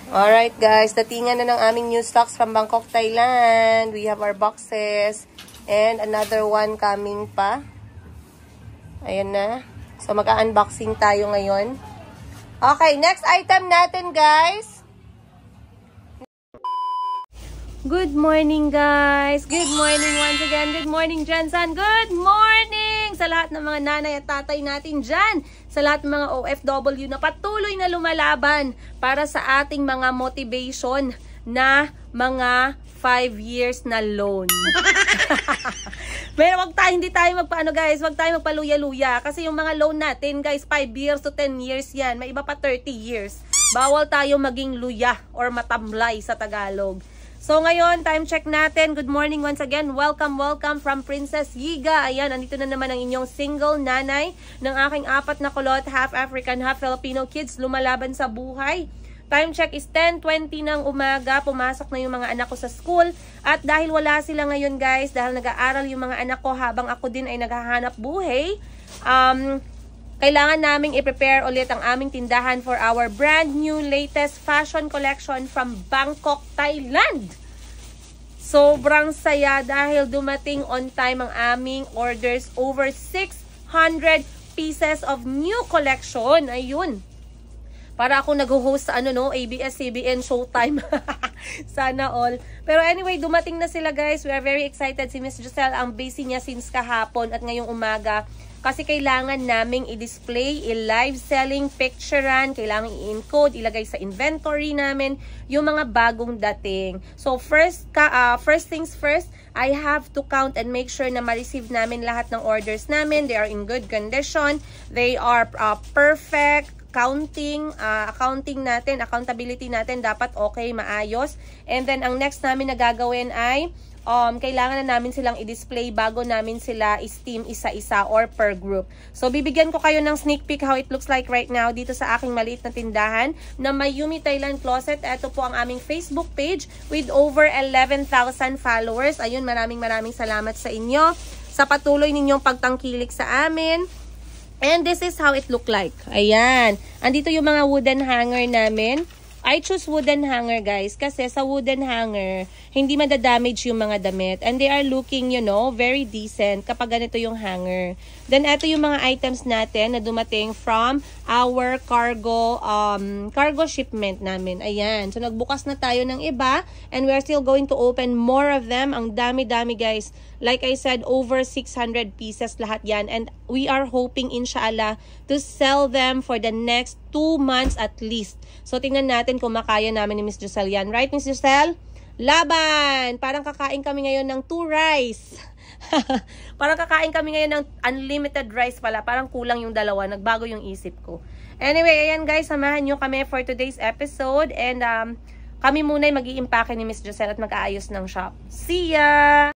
Alright guys, datingan na ng aming new stocks from Bangkok, Thailand. We have our boxes and another one coming pa. Ayan na. So mag-unboxing tayo ngayon. Okay, next item natin guys. Good morning guys. Good morning once again. Good morning Jensen. Good morning sa lahat ng mga nanay at tatay natin dyan. Sa lahat ng mga OFW na patuloy na lumalaban para sa ating mga motivation na mga 5 years na loan. Pero hindi tayo magpaano guys, wag tayo magpaluya-luya kasi yung mga loan natin guys, 5 years to 10 years yan. May iba pa 30 years. Bawal tayo maging luya or matamlay sa Tagalog. So ngayon, time check natin. Good morning once again. Welcome from Princess Yiga. Ayan, andito na naman ang inyong single nanay ng aking 4 na kulot, half African, half Filipino kids, lumalaban sa buhay. Time check is 10:20 ng umaga. Pumasok na yung mga anak ko sa school. At dahil wala sila ngayon guys, dahil nag-aaral yung mga anak ko habang ako din ay naghahanap buhay, kailangan naming i-prepare ulit ang aming tindahan for our brand new latest fashion collection from Bangkok, Thailand. Sobrang saya dahil dumating on time ang aming orders. Over 600 pieces of new collection. Ayun. Para ako nag-host sa ABS-CBN Showtime. Sana all. Pero anyway, dumating na sila guys. We are very excited. Si Miss Giselle, ang busy niya since kahapon at ngayong umaga. Kasi kailangan naming i-display, i-live selling, picturean, kailangan i-encode, ilagay sa inventory namin yung mga bagong dating. So first things first, I have to count and make sure na ma-receive namin lahat ng orders namin. They are in good condition. They are perfect. Accounting natin, accountability natin dapat okay, maayos. And then ang next namin na gagawin ay kailangan na namin silang i-display bago namin sila i-steam isa-isa or per group. So, bibigyan ko kayo ng sneak peek how it looks like right now dito sa aking maliit na tindahan na Mayumi Thailand Closet. Ito po ang aming Facebook page with over 11,000 followers. Ayun, maraming salamat sa inyo sa patuloy ninyong pagtangkilik sa amin. And this is how it look like. Ayan. Andito yung mga wooden hanger namin. I choose wooden hanger guys kasi sa wooden hanger hindi madadamage yung mga damit and they are looking, very decent kapag ganito yung hanger. Then ito yung mga items natin na dumating from our cargo shipment namin. Ayan. So nagbukas na tayo ng iba and we are still going to open more of them. Ang dami-dami guys. Like I said, over 600 pieces lahat yan. And we are hoping, inshallah, to sell them for the next 2 months at least. So, tingnan natin kung makaya namin ni Miss Giselle yan. Right, Miss Giselle? Laban! Parang kakain kami ngayon ng 2 rice. Parang kakain kami ngayon ng unlimited rice pala. Parang kulang yung 2. Nagbago yung isip ko. Anyway, ayan guys, samahan nyo kami for today's episode. And kami muna ay mag-i-impake ni Miss Giselle at mag-aayos ng shop. See ya!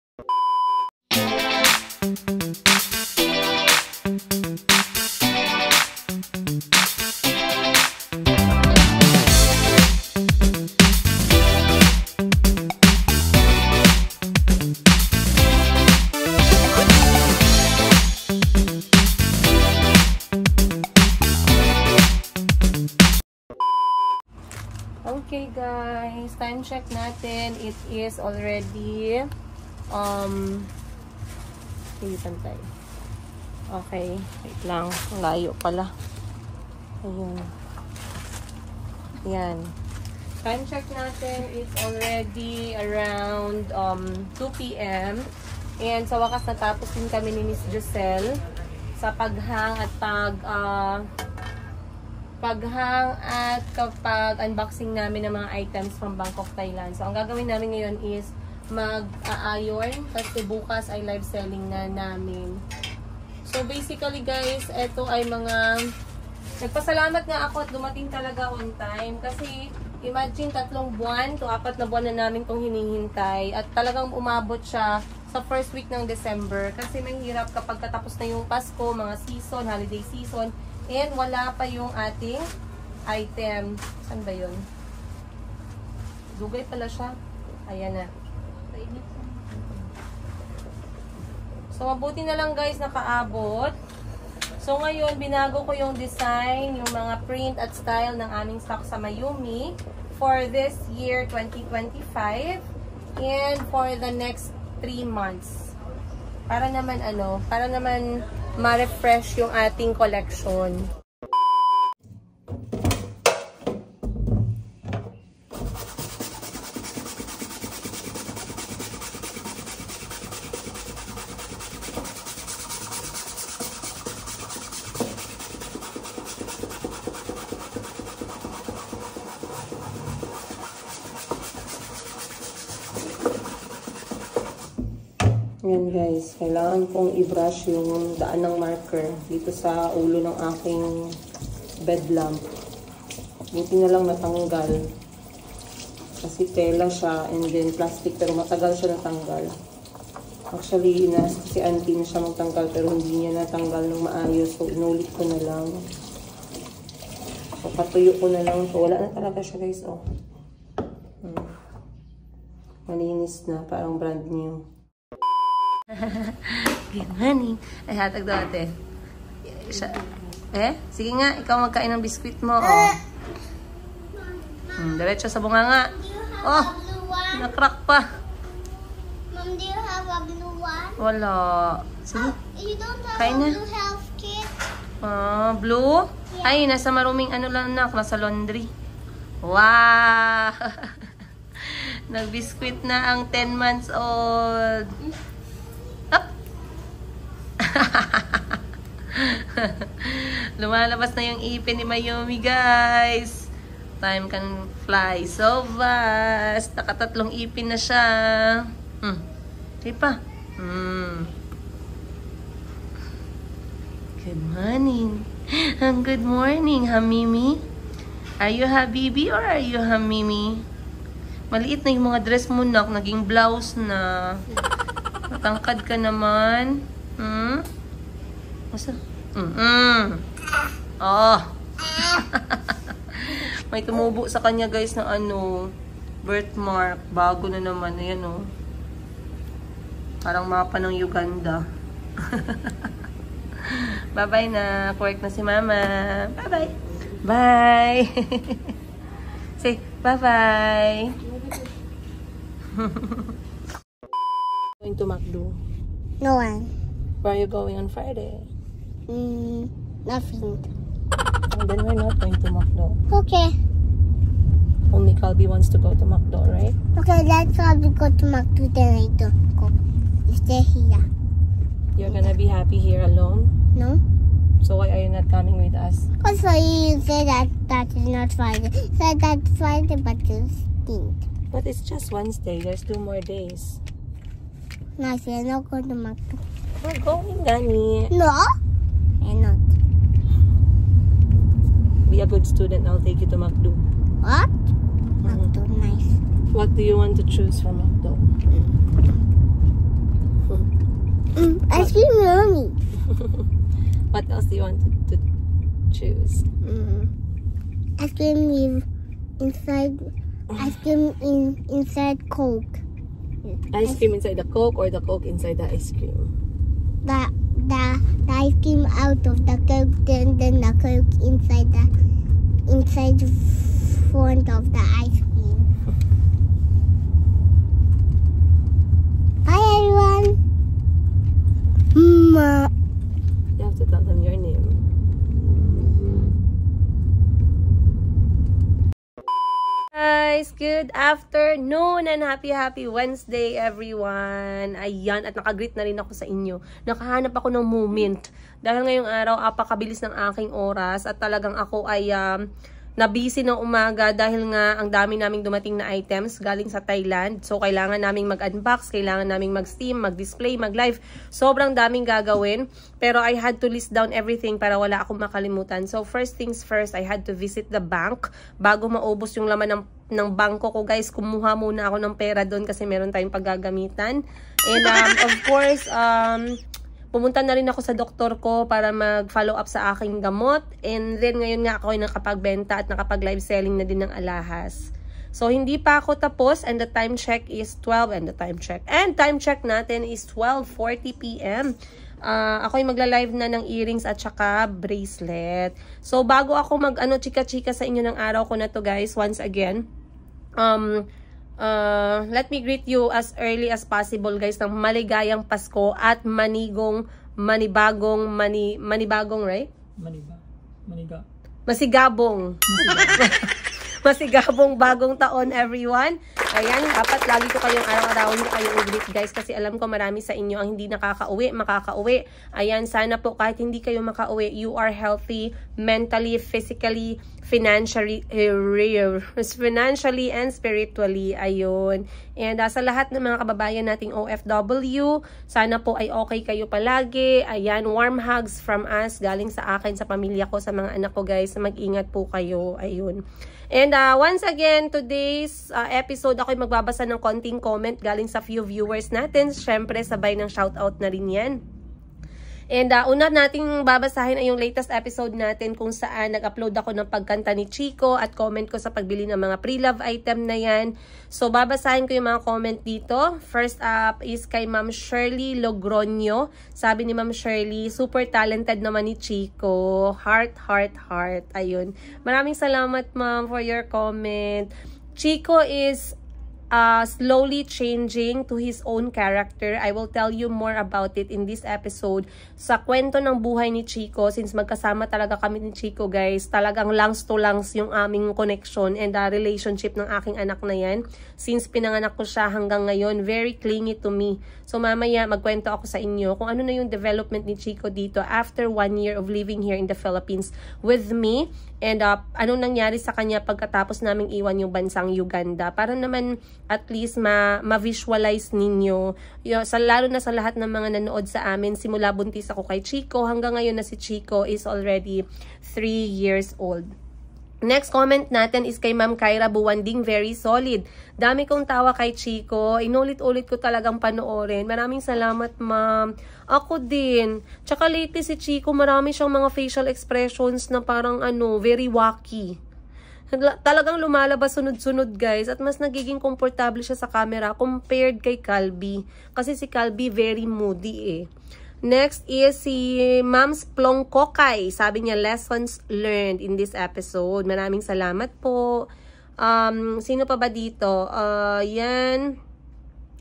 Okay guys, time check natin. It is already hindi pantay. Okay, wait lang. Layo pala. Ayun. Yan. Time check natin. It's already around 2 p.m. And sa wakas natapos din kami ni Miss Giselle sa paghang at kapag unboxing namin ng mga items from Bangkok, Thailand. So, ang gagawin namin ngayon is mag-a-iron kasi bukas ay live selling na namin. So, basically guys, ito ay mga nagpasalamat nga ako at dumating talaga on time kasi imagine 3 buwan to 4 na buwan na namin itong hinihintay at talagang umabot siya sa first week ng December kasi mahirap kapag katapos na yung Pasko, mga season, holiday season. And wala pa yung ating item. Saan ba yun? Dugay pala siya. Ayan na. So, mabuti na lang guys nakaabot. So ngayon, binago ko yung design, yung mga print at style ng aming stock sa Mayumi for this year 2025 and for the next 3 months. Para naman ma-refresh yung ating collection. Yan guys, kailangan kong i-brush yung daan ng marker dito sa ulo ng aking bed lamp. Buti na lang natanggal. Kasi tela siya and then plastic pero matagal siya natanggal. Actually, si auntie na siya magtanggal pero hindi niya natanggal ng maayos. So, inulit ko na lang. So, patuyo ko na lang. So, wala na talaga siya guys. Oh. Malinis na. Parang brand new. Good morning. Ay, hatag daw ate. Sige nga, ikaw magkain ng biskwit mo. Oh. Diretso sa bunganga. Oh, nakrak pa. Mom, do you have a blue one? Wala. Sige. You don't have kain a na. blue health kit? Blue? Yeah. Ay, nasa maruming lang na. Nasa laundry. Wow! Nagbiskwit na ang 10 months old. Lumalabas na yung ipin ni Mayumi, guys. Time can fly so fast. Nakatatlong ipin na siya. Sige pa. Good morning. Good morning, Hamimi. Are you Habibi or are you Hamimi? Maliit na yung mga dress mo, nak. Naging blouse na. Matangkad ka naman. Masa? Oh. May tumubo sa kanya guys na birthmark. Bago na naman. Ayan oh. Parang mapa ng Uganda. Bye-bye na. Work na si mama. Bye-bye. Bye. Say bye-bye. Going to McDo. No one. Where are you going on Friday? Nothing. And then we're not going to McDo. Okay. Only Calby wants to go to McDo, right? Okay, let's probably go to McDo then later. Go. Stay here. You're gonna be happy here alone? No? So why are you not coming with us? Because you say that is not Friday. Say that's Friday, but you stink. But it's just Wednesday. There's 2 more days. No, you're not going to McDo. We're going, Danny. No? I'm not. Be a good student. I'll take you to McDo. What? McDo, nice. What do you want to choose from McDo? Ice cream yummy. What else do you want to choose? Ice cream with inside. Ice cream inside Coke. Ice cream inside the Coke or the Coke inside the ice cream? The ice cream out of the Coke, then the Coke inside the front of the ice cream. Bye everyone. You have to tell them your name. Guys, good afternoon and happy Wednesday everyone. Ayan, at nakagreet na rin ako sa inyo. Nakahanap ako ng moment. Dahil ngayong araw, apakabilis ng aking oras at talagang ako ay na-busy ng umaga dahil nga ang dami naming dumating na items galing sa Thailand. So, kailangan naming mag-unbox, kailangan naming mag-steam, mag-display, mag-live. Sobrang daming gagawin. Pero I had to list down everything para wala akong makalimutan. So, first things first, I had to visit the bank bago maubos yung laman ng bangko ko. Guys, kumuha muna ako ng pera doon kasi meron tayong paggagamitan. And of course, pumunta na rin ako sa doktor ko para mag-follow up sa aking gamot. And then, ngayon nga ako ay nakapagbenta at nakapag-live selling na din ng alahas. So, hindi pa ako tapos and the time check is 12 and the time check. And time check natin is 12:40 p.m. Ako'y magla-live na ng earrings at saka bracelet. So, bago ako chika-chika sa inyo ng araw ko na to guys, once again, let me greet you as early as possible guys ng maligayang Pasko at manibagong, right? Masigabong. Masigabong bagong taon, everyone. Ayan, dapat lagi ko kayong araw-arawin ko kayong i-greet guys kasi alam ko marami sa inyo ang hindi nakakauwi, makakauwi. Ayan, sana po kahit hindi kayo makauwi, you are healthy, mentally, physically, financially, and spiritually. Ayun. And sa lahat ng mga kababayan nating OFW, sana po ay okay kayo palagi. Ayan, warm hugs from us, galing sa akin, sa pamilya ko, sa mga anak ko guys. Mag-ingat po kayo. Ayun. And once again, today's episode, ako'y magbabasa ng konting comment galing sa few viewers natin. Syempre, sabay ng shoutout na rin yan. And una nating babasahin ay yung latest episode natin kung saan nag-upload ako ng pagkanta ni Chico at comment ko sa pagbili ng mga pre-love item na yan. So, babasahin ko yung mga comment dito. First up is kay Ma'am Shirley Logroño. Sabi ni Ma'am Shirley, super talented naman ni Chico. Heart, heart, heart. Ayun. Maraming salamat, Ma'am, for your comment. Chico is slowly changing to his own character. I will tell you more about it in this episode. Sa kwento ng buhay ni Chico, since magkasama talaga kami ni Chico guys, talagang lungs to lungs yung aming connection and relationship ng aking anak na yan. Since pinanganak ko siya hanggang ngayon, very clingy to me. So mamaya magkwento ako sa inyo kung ano na yung development ni Chico dito after 1 year of living here in the Philippines with me. And anong nangyari sa kanya pagkatapos naming iwan yung bansang Uganda. Para naman at least ma-visualize ninyo. Lalo na sa lahat ng mga nanood sa amin, simula buntis ako kay Chico, hanggang ngayon na si Chico is already 3 years old. Next comment natin is kay Ma'am Kyra Buwanding, very solid. Dami kong tawa kay Chico. Inulit-ulit ko talagang panoorin. Maraming salamat, Ma'am. Ako din. Tsaka lately si Chico, marami siyang mga facial expressions na parang very wacky. Talagang lumalabas sunod-sunod guys at mas nagiging komportable siya sa camera compared kay Calby. Kasi si Calby very moody eh. Next is si Ma'ams Plongkokay. Sabi niya, lessons learned in this episode. Maraming salamat po. Sino pa ba dito? Yan.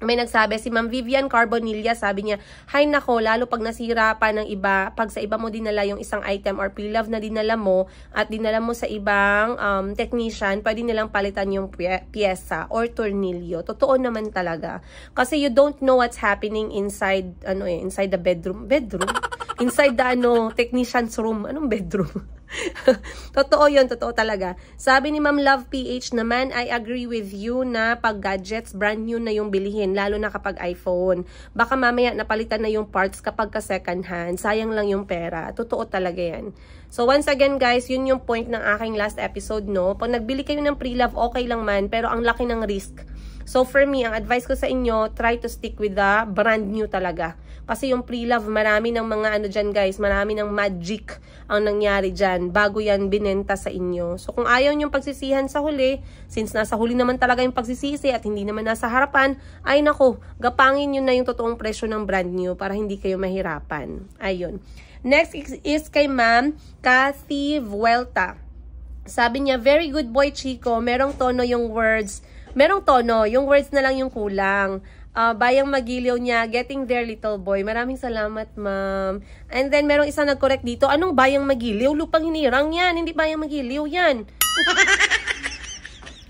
May nagsabi, si Ma'am Vivian Carbonilla, sabi niya, hay nako, lalo pag nasira pa ng iba, pag sa iba mo dinala yung isang item or pre-love na dinala mo at dinala mo sa ibang technician, pwede nilang palitan yung pyesa or tornilyo. Totoo naman talaga. Kasi you don't know what's happening inside, inside the bedroom. Inside the, technician's room. Anong bedroom? Totoo yun, totoo talaga. Sabi ni Ma'am Love PH naman, I agree with you na pag gadgets, brand new na yung bilihin, lalo na kapag iPhone. Baka mamaya napalitan na yung parts kapag ka second hand. Sayang lang yung pera. Totoo talaga yan. So once again guys, yun yung point ng aking last episode, no? Pag nagbili kayo ng pre-love, okay lang man, pero ang laki ng risk. So for me, ang advice ko sa inyo, try to stick with the brand new talaga. Kasi yung pre-love, marami ng mga dyan guys, marami ng magic ang nangyari dyan bago yan binenta sa inyo. So kung ayaw nyong pagsisihan sa huli, since nasa huli naman talaga yung pagsisisi at hindi naman nasa harapan, ay nako, gapangin nyo na yung totoong presyo ng brand new para hindi kayo mahirapan. Ayun. Next is kay Ma'am Kathy Vuelta. Sabi niya, very good boy Chico, merong tono yung words. Merong tono, yung words na lang yung kulang. Bayang Magiliw niya, getting there little boy. Maraming salamat, Ma'am. And then merong isang nag-correct dito. Anong Bayang Magiliw? Lupang Hinirang yan. Hindi Bayang Magiliw yan.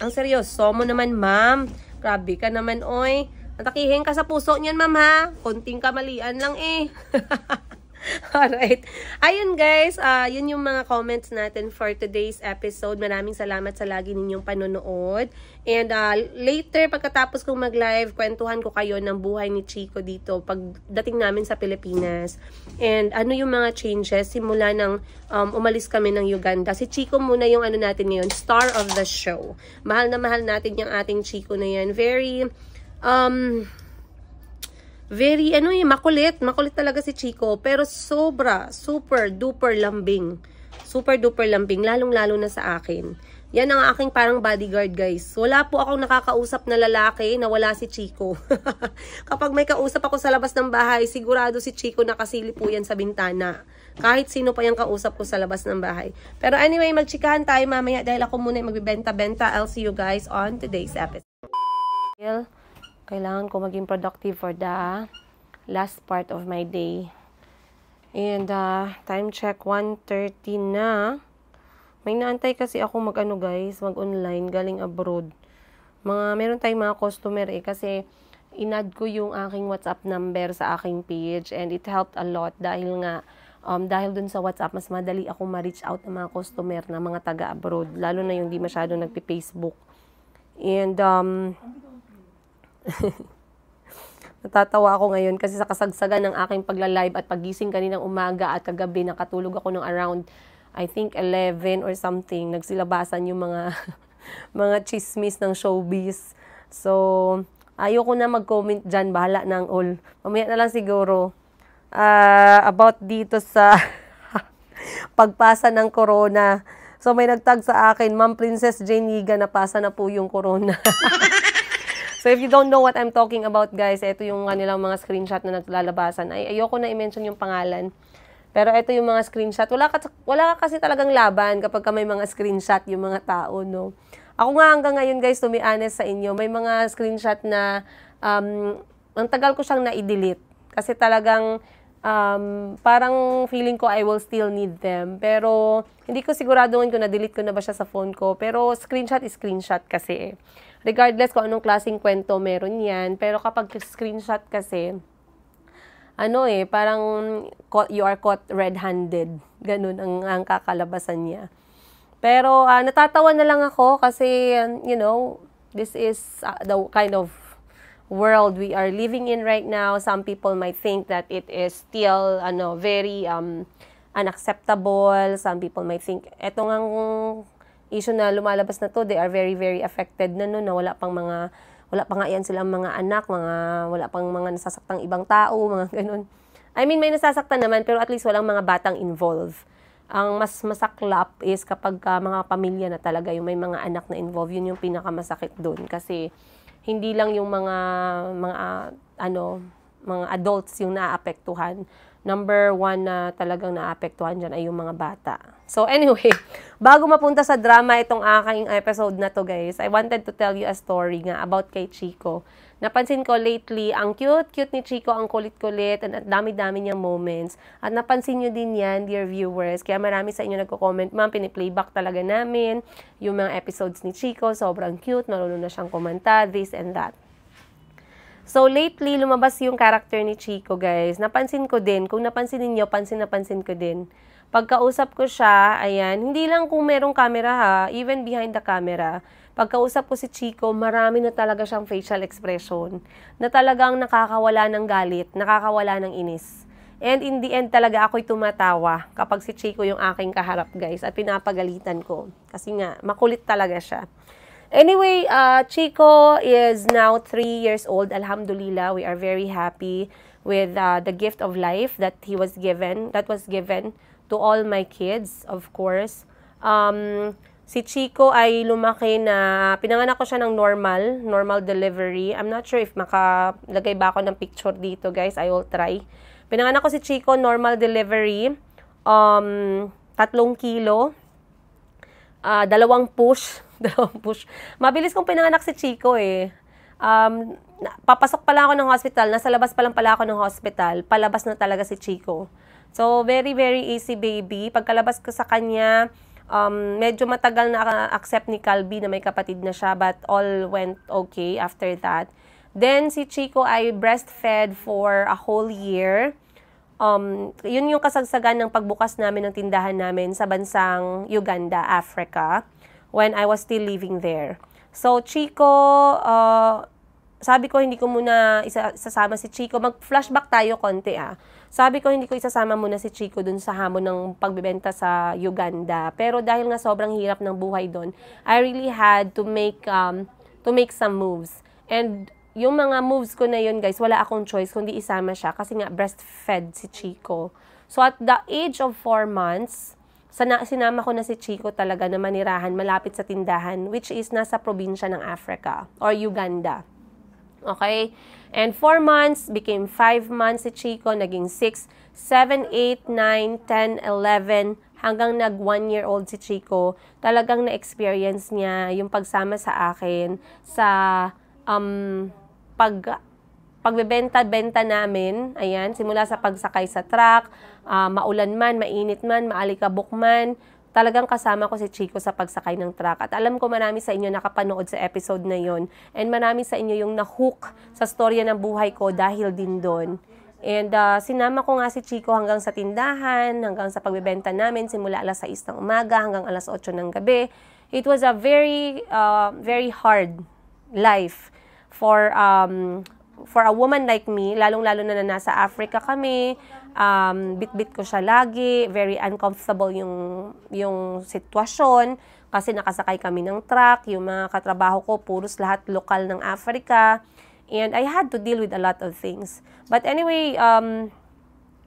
Ang seryoso mo naman, Ma'am. Grabe ka naman, oy. Natakihin ka sa puso niyan, Ma'am, ha? Konting kamalian lang eh. Alright. Ayun guys, yun yung mga comments natin for today's episode. Maraming salamat sa lagi ninyong panonood. And later, pagkatapos kong mag-live, kwentuhan ko kayo ng buhay ni Chico dito pagdating namin sa Pilipinas. And ano yung mga changes simula nang umalis kami ng Uganda. Si Chico muna yung natin ngayon, star of the show. Mahal na mahal natin yung ating Chico na yan. Very makulit talaga si Chico, pero super duper lambing, lalong lalo na sa akin. Yan ang aking parang bodyguard, guys. Wala po akong nakakausap na lalaki na wala si Chico. Kapag may kausap ako sa labas ng bahay, sigurado si Chico nakasilip po yan sa bintana. Kahit sino pa yung kausap ko sa labas ng bahay. Pero anyway, magchikahan tayo mamaya dahil ako muna yung magbibenta-benta. I'll see you guys on today's episode. Kailangan ko maging productive for the last part of my day. And time check, 1:30 na. May naantay kasi ako mag-online galing abroad. Meron tayong mga customer kasi inad ko yung aking WhatsApp number sa aking page and it helped a lot dahil nga dahil dun sa WhatsApp mas madali ako ma-reach out ng mga customer na mga taga-abroad, lalo na yung di masyado nagpi-Facebook. And natatawa ako ngayon kasi sa kasagsagan ng aking pagla-live at pagising kaninang umaga at kagabi, nakatulog ako ng around I think 11 or something, nagsilabasan yung mga mga chismis ng showbiz. So, ayoko na mag-comment dyan, bahala ng all. Mamaya na lang siguro about dito sa pagpasa ng corona. So, may nagtag sa akin, Ma'am Princess Jeniga, napasa na po yung corona. So, if you don't know what I'm talking about, guys, ito yung kanilang mga screenshot na naglalabasan. Ayoko na i-mention yung pangalan. Pero ito yung mga screenshot. Wala kasi talagang laban kapag may mga screenshot yung mga tao, no? Ako nga hanggang ngayon, guys, to be honest sa inyo, may mga screenshot na ang tagal ko siyang na-delete. Kasi talagang parang feeling ko I will still need them. Pero hindi ko siguraduhin kung na-delete ko na ba siya sa phone ko. Pero screenshot is screenshot kasi. Regardless kung anong klaseng kwento meron yan. Pero kapag screenshot kasi, parang you are caught red-handed. Ganun ang kakalabasan niya. Pero natatawa na lang ako kasi, this is the kind of world we are living in right now. Some people might think that it is still, very unacceptable. Some people might think, etong ang issue na lumalabas na to, they are very, very affected na wala pa nga yan silang mga anak, wala pang mga nasasaktang ibang tao, mga ganun. I mean, may nasasaktan naman, pero at least walang mga batang involved. Ang mas masaklap is kapag mga pamilya na talaga, yung may mga anak na involved, yun yung pinakamasakit doon. Kasi hindi lang yung mga adults yung naapektuhan. Number one na talagang naapektuhan dyan ay yung mga bata. So anyway, bago mapunta sa drama itong aking episode na to, guys, I wanted to tell you a story nga about kay Chico. Napansin ko lately, ang cute-cute ni Chico, ang kulit-kulit, at dami-dami niyang moments. At napansin nyo din yan, dear viewers. Kaya marami sa inyo nagko-comment, ma'am, piniplayback talaga namin yung mga episodes ni Chico. Sobrang cute, marunong na siyang kumanta, this and that. So, lately, lumabas yung character ni Chico, guys. Napansin ko din. Kung napansin ninyo, napansin ko din. Pagkausap ko siya, ayan, hindi lang kung merong camera ha, even behind the camera. Pagkausap ko si Chico, marami na talaga siyang facial expression na talagang nakakawala ng galit, nakakawala ng inis. And in the end, talaga ako'y tumatawa kapag si Chico yung aking kaharap, guys, at pinapagalitan ko. Kasi nga, makulit talaga siya. Anyway, Chico is now 3 years old. Alhamdulillah, we are very happy with the gift of life that was given to all my kids, of course. Si Chico ay lumaki na, pinanganak ko siya ng normal delivery. I'm not sure if makalagay ba ako ng picture dito, guys. I will try. Pinanganak ko si Chico, normal delivery, 3 kilo, 2 push. Mabilis kong pinanganak si Chico eh. Papasok pala ako ng hospital, nasa labas pa lang pala ako ng hospital, palabas na talaga si Chico. So, very, very easy baby. Pagkalabas ko sa kanya, medyo matagal na accept ni Calby na may kapatid na siya, but all went okay after that. Then, si Chico ay breastfed for a whole year. Yun yung kasagsagan ng pagbukas namin ng tindahan namin sa bansang Uganda, Africa, when I was still living there. So, Chico, sabi ko hindi ko muna isasama si Chico. Mag-flashback tayo konti Sabi ko hindi ko isasama muna si Chico dun sa hamon ng pagbebenta sa Uganda. Pero dahil nga sobrang hirap ng buhay dun, I really had to make some moves. And yung mga moves ko na yun, guys, wala akong choice kundi isama siya kasi nga breastfed si Chico. So, at the age of 4 months, sinama ko na si Chico talaga na manirahan malapit sa tindahan, which is nasa probinsya ng Africa or Uganda. Okay? And 4 months, became 5 months si Chico, naging 6, 7, 8, 9, 10, 11, hanggang nag 1-year-old si Chico. Talagang na-experience niya yung pagsama sa akin sa pagbebenta-benta namin. Ayan, simula sa pagsakay sa truck, maulan man, mainit man, maalikabok man, talagang kasama ko si Chico sa pagsakay ng truck. At alam ko marami sa inyo nakapanood sa episode na yon. And marami sa inyo yung na-hook sa storya ng buhay ko dahil din doon. And sinama ko nga si Chico hanggang sa tindahan, hanggang sa pagbebenta namin, simula alas 6 ng umaga hanggang alas 8 ng gabi. It was a very hard life for a woman like me, lalong-lalo na nasa Africa kami. Bit-bit ko siya lagi, very uncomfortable yung sitwasyon kasi nakasakay kami ng truck, yung mga katrabaho ko puros lahat lokal ng Africa, and I had to deal with a lot of things. But anyway,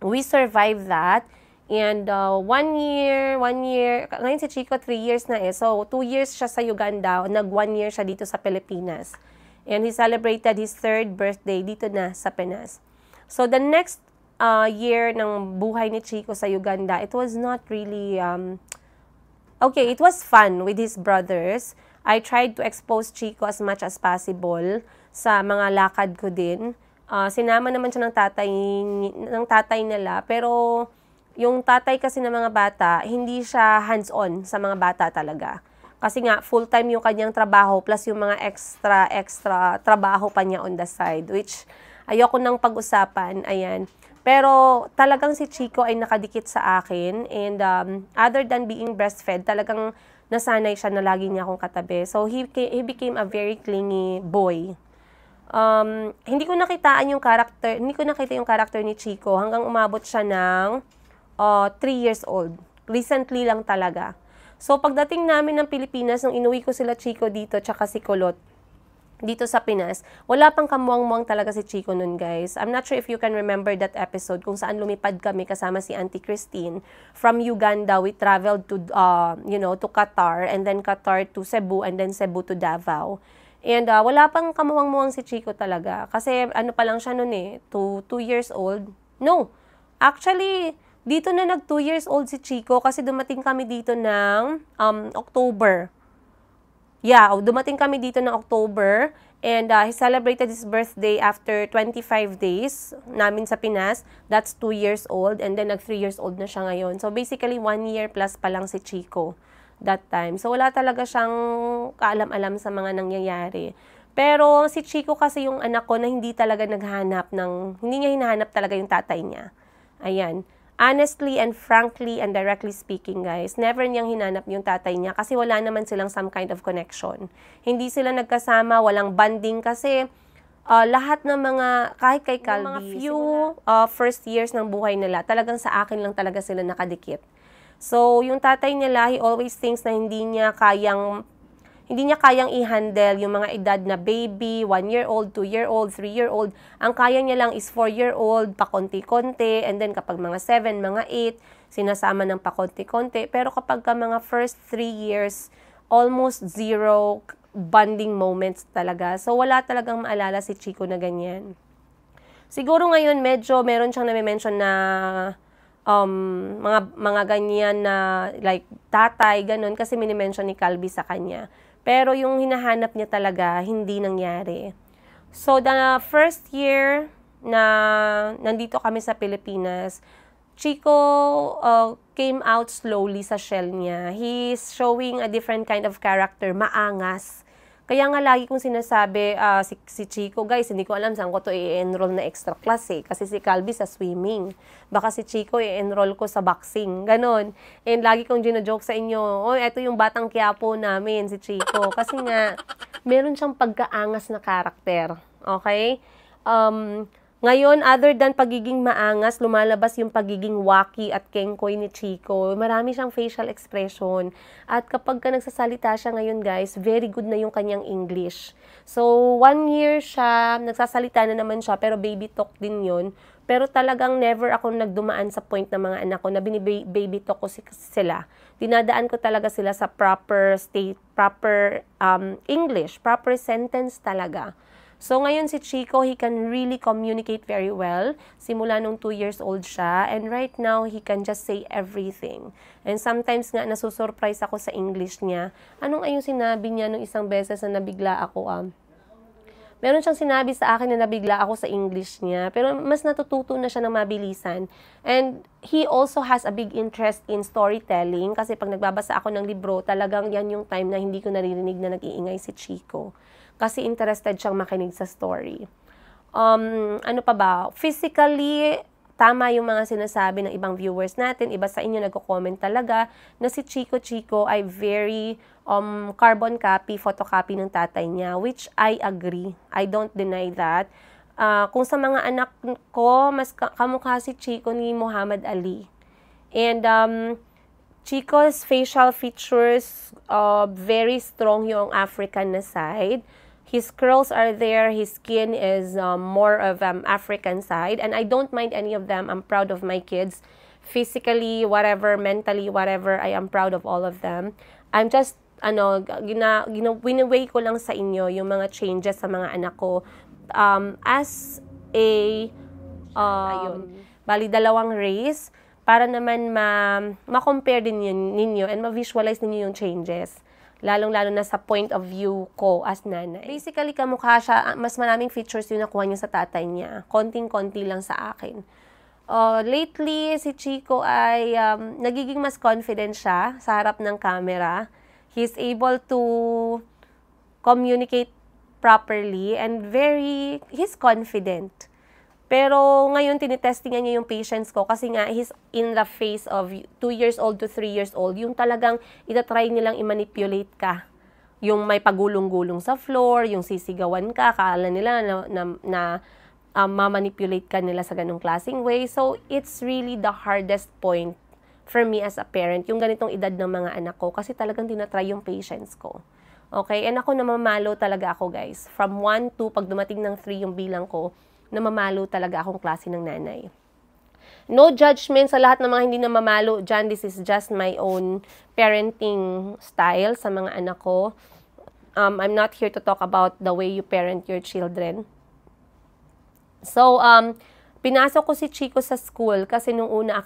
we survived that, and 1 year, ngayon si Chico 3 years na so 2 years siya sa Uganda, nag 1 year siya dito sa Pilipinas, and he celebrated his 3rd birthday dito na sa Pinas. So the next year ng buhay ni Chico sa Uganda, it was not really, okay, it was fun with his brothers. I tried to expose Chico as much as possible sa mga lakad ko din. Sinama naman siya ng tatay nila, pero yung tatay kasi ng mga bata, hindi siya hands-on sa mga bata talaga. Kasi nga, full-time yung kanyang trabaho, plus yung mga extra trabaho pa niya on the side, which ayoko nang pag-usapan, ayan. Pero talagang si Chico ay nakadikit sa akin, and other than being breastfed, talagang nasanay siya na lagi niya akong katabi. So he became a very clingy boy. Hindi ko nakita yung character ni Chico hanggang umabot siya ng 3 years old. Recently lang talaga. So pagdating namin ng Pilipinas, nung inuwi ko sila Chico dito, tsaka si Kulot, dito sa Pinas, wala pang kamuang-muang talaga si Chico nun, guys. I'm not sure if you can remember that episode kung saan lumipad kami kasama si Auntie Christine. From Uganda, we traveled to, to Qatar, and then Qatar to Cebu, and then Cebu to Davao. And wala pang kamuang-muang si Chico talaga. Kasi ano pa lang siya nun 2 years old. No, actually, dito na nag 2 years old si Chico kasi dumating kami dito ng October. Yeah, dumating kami dito ng October, and he celebrated his birthday after 25 days namin sa Pinas. That's 2 years old, and then nag 3 years old na siya ngayon. So basically 1 year plus pa lang si Chico that time. So wala talaga siyang kaalam-alam sa mga nangyayari. Pero si Chico kasi yung anak ko na hindi talaga hindi niya hinahanap talaga yung tatay niya. Ayan. Honestly and frankly and directly speaking, guys, never niyang hinanap yung tatay niya kasi wala naman silang some kind of connection. Hindi sila nagkasama, walang bonding kasi lahat ng mga, kahit kay Calvi, mga few first years ng buhay nila, talagang sa akin lang talaga sila nakadikit. So, yung tatay nila, he always thinks na hindi niya kayang i-handle yung mga edad na baby, 1-year-old, 2-year-old, 3-year-old. Ang kaya niya lang is 4-year-old, pakonti-konti, and then kapag mga 7, mga 8, sinasama ng pakonti-konti. Pero kapag mga first 3 years, almost zero bonding moments talaga. So, wala talagang maalala si Chico na ganyan. Siguro ngayon, medyo meron siyang nami-mention na mga ganyan na like tatay, ganun, kasi mini-mention ni Calvi sa kanya. Pero yung hinahanap niya talaga, hindi nangyari. So, the first year na nandito kami sa Pilipinas, Chico came out slowly sa shell niya. He's showing a different kind of character, maangas. Kaya nga lagi kong sinasabi, si Chico, guys, hindi ko alam saan ko to i-enroll na extra class kasi si Calvi sa swimming. Baka si Chico i-enroll ko sa boxing, ganon. And lagi kong gino-joke sa inyo, eto yung batang Quiapo namin, si Chico. Kasi nga, meron siyang pagkaangas na karakter, okay? Ngayon, other than pagiging maangas, lumalabas yung pagiging wacky at kengkoy ni Chico. Marami siyang facial expression. At kapag ka nagsasalita siya ngayon, guys, very good na yung kanyang English. So, 1 year siya, nagsasalita na naman siya, pero baby talk din yun. Pero talagang never ako nagdumaan sa point ng mga anak ko na baby talk ko sila. Dinadaan ko talaga sila sa proper state, proper English, proper sentence talaga. So, ngayon si Chico, he can really communicate very well. Simula nung 2 years old siya. And right now, he can just say everything. And sometimes nga, nasusurprise ako sa English niya. Anong ayong sinabi niya nung isang beses na nabigla ako? Meron siyang sinabi sa akin na nabigla ako sa English niya. Pero mas natututo na siya ng mabilisan. And he also has a big interest in storytelling. Kasi pag nagbabasa ako ng libro, talagang yan yung time na hindi ko naririnig na nag-iingay si Chico. Kasi interested siyang makinig sa story. Ano pa ba? Physically, tama yung mga sinasabi ng ibang viewers natin. Iba sa inyo nagko-comment talaga na si Chico ay very carbon copy, photocopy ng tatay niya, which I agree. I don't deny that. Kung sa mga anak ko, mas kamukha si Chico ni Muhammad Ali. And Chico's facial features, very strong yung African na side. His curls are there. His skin is more of African side. And I don't mind any of them. I'm proud of my kids. Physically, whatever, mentally, whatever, I am proud of all of them. I'm just, wini-weigh ko lang sa inyo yung mga changes sa mga anak ko. As a, bali, dalawang race, para naman ma-compare din ninyo and ma-visualize ninyo yung changes. Lalong-lalo na sa point of view ko as nanay. Basically, kamukha siya, mas maraming features yung nakuha niya sa tatay niya. Konting-konti lang sa akin. Lately, si Chico ay nagiging mas confident siya sa harap ng camera. He's able to communicate properly and he's confident. Pero ngayon, tinitestingan niya yung patience ko kasi nga, he's in the phase of 2 years old to 3 years old. Yung talagang itatry nilang i-manipulate ka. Yung may pagulong-gulong sa floor, yung sisigawan ka, akala nila na ma-manipulate ka nila sa ganong klaseng way. So, it's really the hardest point for me as a parent, yung ganitong edad ng mga anak ko, kasi talagang tinatry yung patience ko. Okay? And ako namamalo talaga ako, guys. From 1 to, pag dumating ng 3 yung bilang ko, namamalo talaga akong klase ng nanay. No judgment sa lahat ng mga hindi namamalo dyan. This is just my own parenting style sa mga anak ko. I'm not here to talk about the way you parent your children. So, pinasok ko si Chico sa school kasi nung una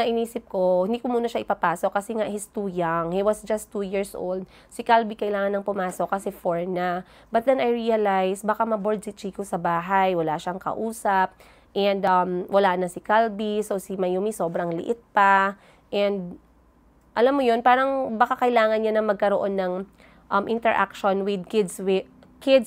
inisip ko, hindi ko muna siya ipapasok kasi nga he's too young. He was just 2 years old. Si Calby kailangan nang pumasok kasi 4 na. But then I realized, baka ma-board si Chico sa bahay. Wala siyang kausap. And wala na si Calby. So si Mayumi sobrang liit pa. And alam mo yun, parang baka kailangan niya na magkaroon ng interaction with kids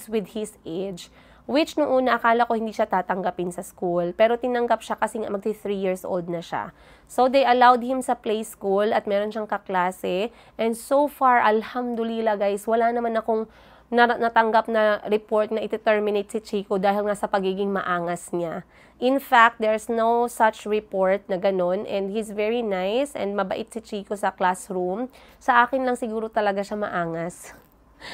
with his age. Which nung una, akala ko hindi siya tatanggapin sa school. Pero tinanggap siya kasi nga magti 3 years old na siya. So, they allowed him sa play school at meron siyang kaklase. And so far, alhamdulillah guys, wala naman akong natanggap na report na iti-terminate si Chico dahil nga sa pagiging maangas niya. In fact, there's no such report na ganun. And he's very nice and mabait si Chico sa classroom. Sa akin lang siguro talaga siya maangas.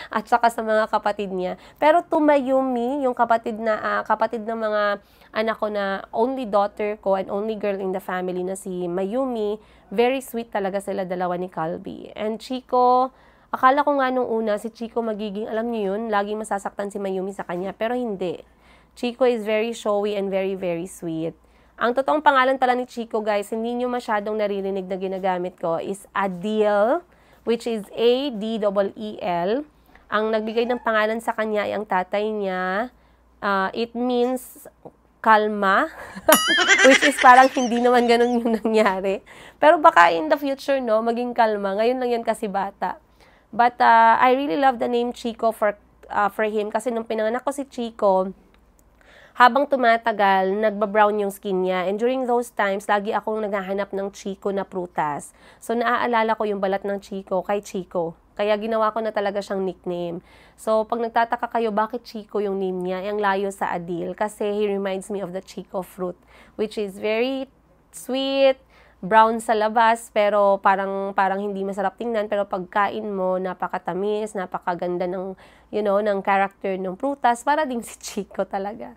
At saka sa mga kapatid niya. Pero to Mayumi, yung kapatid ng mga anak ko na only daughter ko and only girl in the family na si Mayumi, very sweet talaga sila dalawa ni Calby. And Chico, akala ko nga nung una, si Chico magiging, alam niyo yun, laging masasaktan si Mayumi sa kanya. Pero hindi. Chico is very showy and very, very sweet. Ang totoong pangalan pala ni Chico, guys, hindi nyo masyadong naririnig na ginagamit ko, is Adil, which is A-D-E-E-L. Ang nagbigay ng pangalan sa kanya ay ang tatay niya. It means kalma, which is parang hindi naman ganun yung nangyari. Pero baka in the future, no, maging kalma. Ngayon lang yan kasi bata. But I really love the name Chico for him kasi nung pinanganak ko si Chico, habang tumatagal, nagbabrown yung skin niya. And during those times, lagi akong naghahanap ng Chico na prutas. So, naaalala ko yung balat ng Chico kay Chico. Kaya ginawa ko na talaga siyang nickname. So, pag nagtataka kayo, bakit Chico yung name niya? Ang layo sa Adil. Kasi he reminds me of the Chico fruit, which is very sweet, brown sa labas, pero parang hindi masarap tingnan. Pero pagkain mo, napakatamis, napakaganda ng, ng character ng prutas. Para ding si Chico talaga.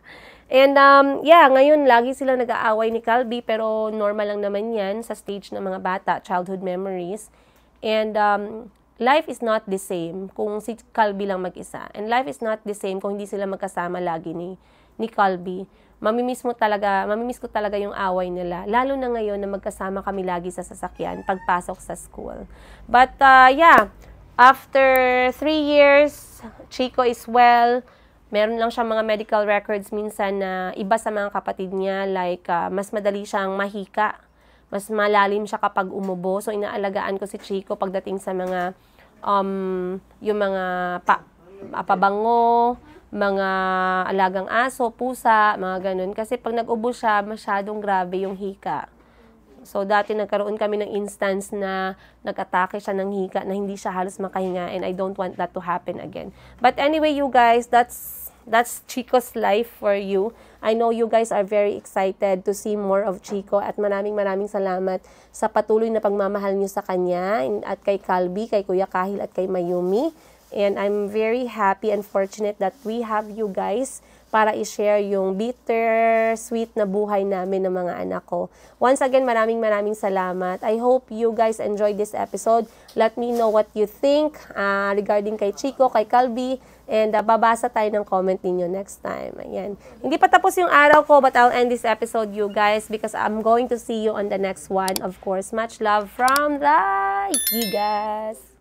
And, ngayon, lagi sila nag-aaway ni Calby, pero normal lang naman yan sa stage ng mga bata, childhood memories. And, life is not the same kung si Calby lang mag-isa. And life is not the same kung hindi sila magkasama lagi ni Calby. Mamimiss ko talaga yung away nila. Lalo na ngayon na magkasama kami lagi sa sasakyan pagpasok sa school. But, after 3 years, Chico is well. Meron lang siyang mga medical records minsan na iba sa mga kapatid niya. Like, mas madali siyang mahika. Mas malalim siya kapag umubo. So, inaalagaan ko si Chico pagdating sa mga, yung mga pabango, mga alagang aso, pusa, mga ganun. Kasi pag nag-ubo siya, masyadong grabe yung hika. So, dati nagkaroon kami ng instance na nag-atake siya ng hika na hindi siya halos makahinga, and I don't want that to happen again. But anyway, you guys, that's Chico's life for you. I know you guys are very excited to see more of Chico, at maraming salamat sa patuloy na pagmamahal niyo sa kanya, at kay Calby, kay Kuya Kahil, at kay Mayumi. And I'm very happy and fortunate that we have you guys para i-share yung bitter, sweet na buhay namin ng mga anak ko. Once again, maraming salamat. I hope you guys enjoyed this episode. Let me know what you think regarding kay Chico, kay Calby, and babasa tayo ng comment ninyo next time. Ayan. Hindi pa tapos yung araw ko, but I'll end this episode, you guys, because I'm going to see you on the next one. Of course, much love from the Gigas.